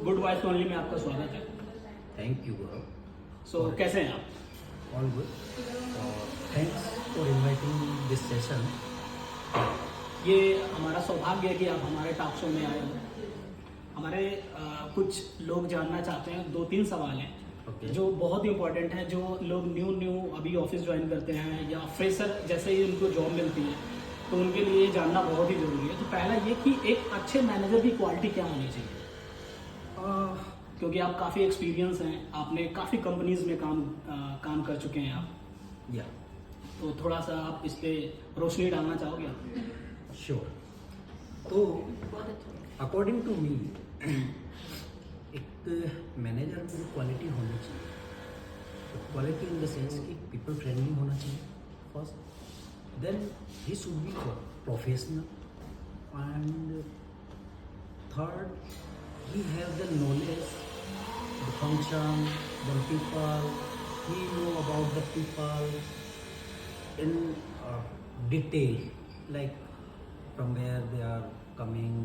Good voice only में आपका स्वागत है। थैंक यू गौरव। सो कैसे हैं आप? All good. Thanks for inviting this session. ये हमारा सौभाग्य है कि आप हमारे टॉक शो में आए हो। हमारे कुछ लोग जानना चाहते हैं, 2-3 सवाल हैं Okay. जो बहुत ही इंपॉर्टेंट है। जो लोग न्यू अभी ऑफिस ज्वाइन करते हैं या फ्रेशर जैसे ही उनको जॉब मिलती है तो उनके लिए ये जानना बहुत ही ज़रूरी है। तो पहला ये कि एक अच्छे मैनेजर की क्वालिटी क्या होनी चाहिए? क्योंकि आप काफ़ी एक्सपीरियंस हैं, आपने काफ़ी कंपनीज में काम कर चुके हैं आप, या तो थोड़ा सा आप इस पर रोशनी डालना चाहोगे आप? श्योर। तो अकॉर्डिंग टू मी एक मैनेजर में जो क्वालिटी होनी चाहिए, क्वालिटी इन द सेंस कि पीपल फ्रेंडली होना चाहिए first, then he should be professional, and third he have the knowledge, the function, the people, he know about the people in detail, like from where they are coming,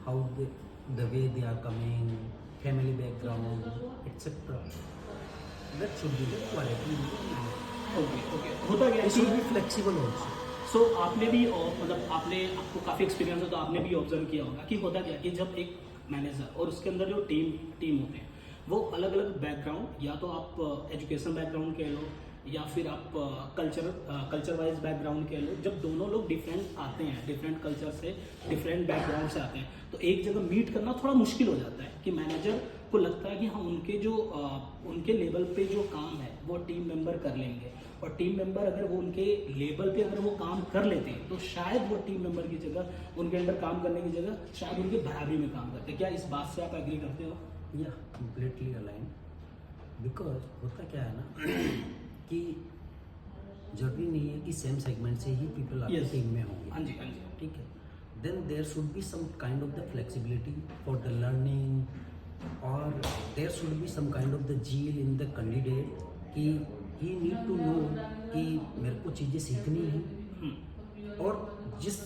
how the way they are coming, family background, etc. That should be the quality. Okay होता क्या है It should be flexible also. सो आपने भी मतलब आपको काफ़ी experience है तो आपने भी ऑब्जर्व किया होगा कि होता क्या कि जब एक मैनेजर और उसके अंदर जो टीम होते हैं वो अलग अलग बैकग्राउंड, या तो आप एजुकेशन बैकग्राउंड कह लो या फिर आप कल्चर वाइज बैकग्राउंड कह लो, जब दोनों लोग डिफरेंट आते हैं, डिफरेंट कल्चर से, डिफरेंट बैकग्राउंड से आते हैं, तो एक जगह मीट करना थोड़ा मुश्किल हो जाता है कि मैनेजर को लगता है कि हाँ उनके लेवल पे जो काम है वो टीम मेंबर कर लेंगे, और टीम मेंबर अगर वो उनके लेवल पे अगर वो काम कर लेते हैं तो शायद वो टीम मेंबर की जगह उनके अंडर काम करने की जगह शायद उनके बराबरी में काम करते हैं। क्या इस बात से आप एग्री करते हो? या कंप्लीटली अलाइन। बिकॉज होता क्या है ना कि जरूरी नहीं है कि सेम सेगमेंट से ही पीपल आपकी Yes. टीम में होंगे। हाँ जी, हाँ जी। ठीक है, then there should be some kind of the flexibility for the learning, और there should be some kind of the zeal in the candidate कि ही नीड टू नो कि मेरे को चीज़ें सीखनी है, और जिस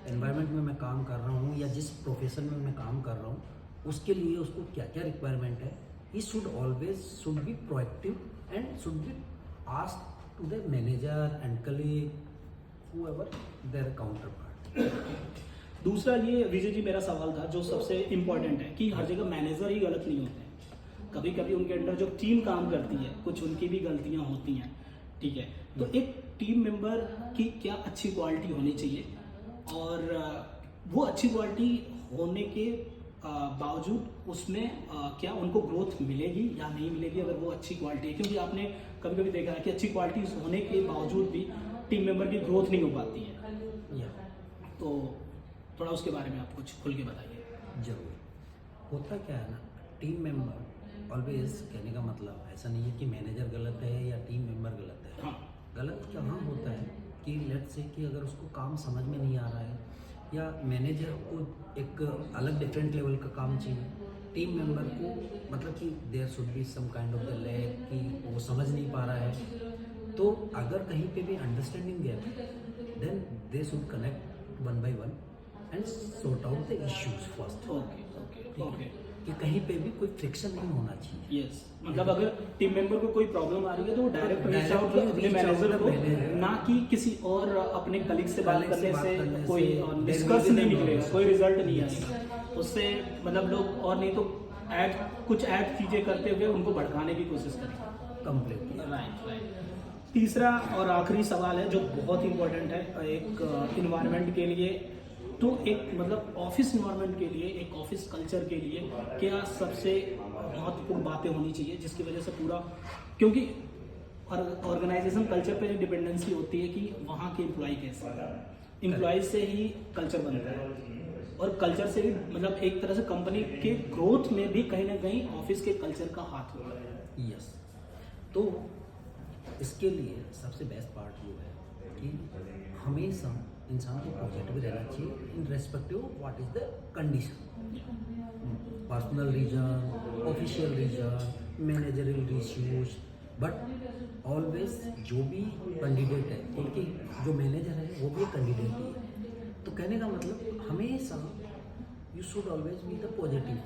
एनवायरनमेंट में मैं काम कर रहा हूँ या जिस प्रोफेशन में मैं काम कर रहा हूँ उसके लिए उसको क्या क्या रिक्वायरमेंट है, he should always should be proactive and should be ask to the manager and colleague whoever their counterpart. दूसरा ये विजय जी मेरा सवाल था जो सबसे इम्पोर्टेंट है कि हर जगह मैनेजर ही गलत नहीं होते हैं। कभी कभी उनके अंडर जो टीम काम करती है कुछ उनकी भी गलतियां होती हैं, ठीक है? तो एक टीम मेंबर की क्या अच्छी क्वालिटी होनी चाहिए, और वो अच्छी क्वालिटी होने के बावजूद उसमें क्या उनको ग्रोथ मिलेगी या नहीं मिलेगी अगर वो अच्छी क्वालिटी है? क्योंकि आपने कभी कभी देखा है कि अच्छी क्वालिटी होने के बावजूद भी टीम मेंबर की ग्रोथ नहीं हो पाती है, तो थोड़ा उसके बारे में आप कुछ खुल के बताइए। जरूर। होता क्या है ना, टीम मेंबर ऑलवेज, कहने का मतलब ऐसा नहीं है कि मैनेजर गलत है या टीम मेंबर गलत है। हाँ, गलत कहाँ होता है कि लेट्स से कि अगर उसको काम समझ में नहीं आ रहा है या मैनेजर को एक अलग डिफरेंट लेवल का काम चाहिए, टीम मेंबर को मतलब कि there should be some kind of the lag कि वो समझ नहीं पा रहा है, तो अगर कहीं पे भी अंडरस्टैंडिंग गैप है then they should connect one by one and sort out the issues first. Okay okay okay, कि कहीं पे भी कोई फ्रिक्शन नहीं होना चाहिए। यस, मतलब अगर टीम मेंबर को कोई प्रॉब्लम आ रही है तो वो डायरेक्ट रीच आउट Directly अपने reach out मैनेजर को, manager। ना कि किसी और अपने कलीग से बात Colleague से करने बात से करने कोई से निष्कर्ष then नहीं we will निकलेगा, know। कोई रिजल्ट नहीं आएगा उससे। मतलब लोग और नहीं तो कुछ ऐड चीजें करते हुए उनको भड़काने की कोशिश करेंगे। Completely right right. तीसरा और आखिरी सवाल है जो बहुत इंपॉर्टेंट है एक इन्वायरमेंट के लिए, तो एक मतलब ऑफिस इन्वायरमेंट के लिए, एक ऑफिस कल्चर के लिए क्या सबसे महत्वपूर्ण बातें होनी चाहिए जिसकी वजह से पूरा, क्योंकि ऑर्गेनाइजेशन कल्चर पे डिपेंडेंसी होती है कि वहाँ के एम्प्लॉय कैसे, एम्प्लॉय से ही कल्चर बनता है, और कल्चर से ही मतलब एक तरह से कंपनी के ग्रोथ में भी कहीं ना कहीं ऑफिस के कल्चर का हाथ होता है। यस। तो इसके लिए सबसे बेस्ट पार्ट ये है कि हमेशा इंसान को पॉजिटिव रहना चाहिए in respective what is the condition, personal reason, official reason, managerial issues, but always जो भी कैंडिडेट है, क्योंकि जो मैनेजर है वो भी एक कैंडिडेट ही है, तो कहने का मतलब हमेशा you should always be the positive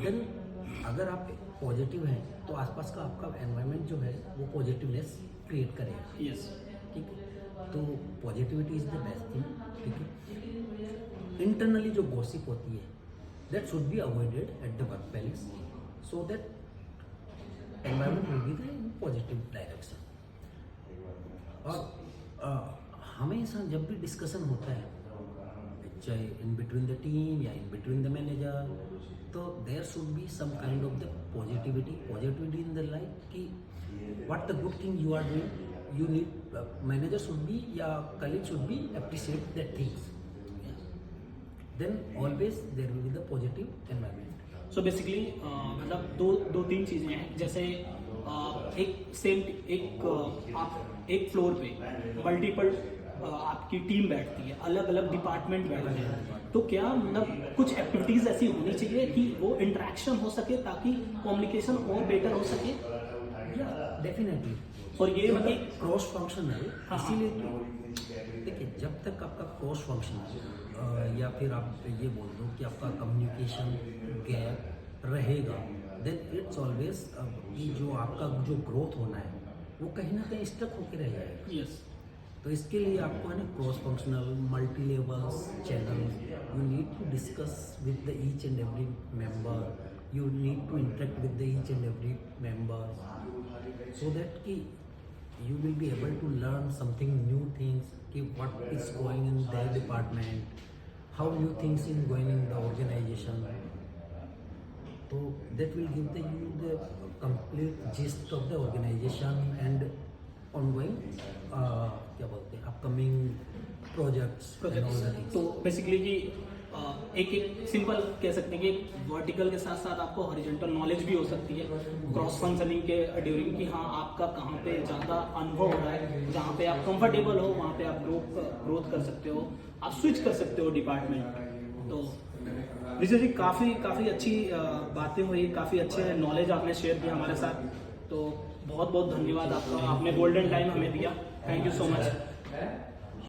then अगर आप पॉजिटिव हैं तो आसपास का आपका एनवायरनमेंट जो है वो पॉजिटिवनेस क्रिएट करेगा, यस ठीक है। तो positivity is the best thing, ठीक है। इंटरनली जो गॉसिप होती है that should be avoided at the work place, so that environment will be in positive direction. और हमेशा जब भी डिस्कशन होता है, चाहे इन बिटवीन द टीम या इन बिटवीन द मैनेजर, तो there should be some kind of the positivity in the life कि what the good thing you are doing, you need manager should be या colleague should be appreciate that things, then always there will be the positive environment. So basically मतलब दो तीन चीज़ें हैं, जैसे आप एक फ्लोर पे मल्टीपल आपकी टीम बैठती है, अलग अलग डिपार्टमेंट बैठते हैं, तो क्या मतलब कुछ एक्टिविटीज़ ऐसी होनी चाहिए कि वो इंटरेक्शन हो सके ताकि कम्युनिकेशन और बेटर हो सके? डेफिनेटली। और ये मतलब क्रॉस फंक्शनल, हाँ, इसीलिए तो देखिए जब तक आपका क्रॉस फंक्शनल या फिर आप ये बोल दो कि आपका कम्युनिकेशन गैप रहेगा, देन इट्स ऑलवेज कि जो आपका जो ग्रोथ होना है वो कहीं ना कहीं स्टक होकर रह जाएगा। यस, तो इसके लिए आपको है ना cross functional multi levels channel, you need to discuss with the each and every member, you need to interact with the each and every member, so that ki you will be able to learn something new things ki what is going in their department, how new things is going in the organization, so that will give you the complete gist of the organization and ongoing क्या बोलते हैं upcoming projects and all the things. तो basically कि एक simple कह सकते हैं कि वर्टिकल के साथ साथ आपको हॉरिजॉन्टल नॉलेज भी हो सकती है क्रॉस फंक्शनिंग के ड्यूरिंग, कि हाँ आपका कहाँ पे ज़्यादा अनुभव हो रहा है, जहाँ पे आप कंफर्टेबल हो वहाँ पे आप ग्रोथ कर सकते हो, आप स्विच कर सकते हो डिपार्टमेंट। तो विजय जी काफ़ी अच्छी बातें हुई, काफ़ी अच्छे नॉलेज आपने शेयर किया हमारे साथ, तो बहुत बहुत धन्यवाद आपका, आपने गोल्डन टाइम हमें दिया, थैंक यू सो मच।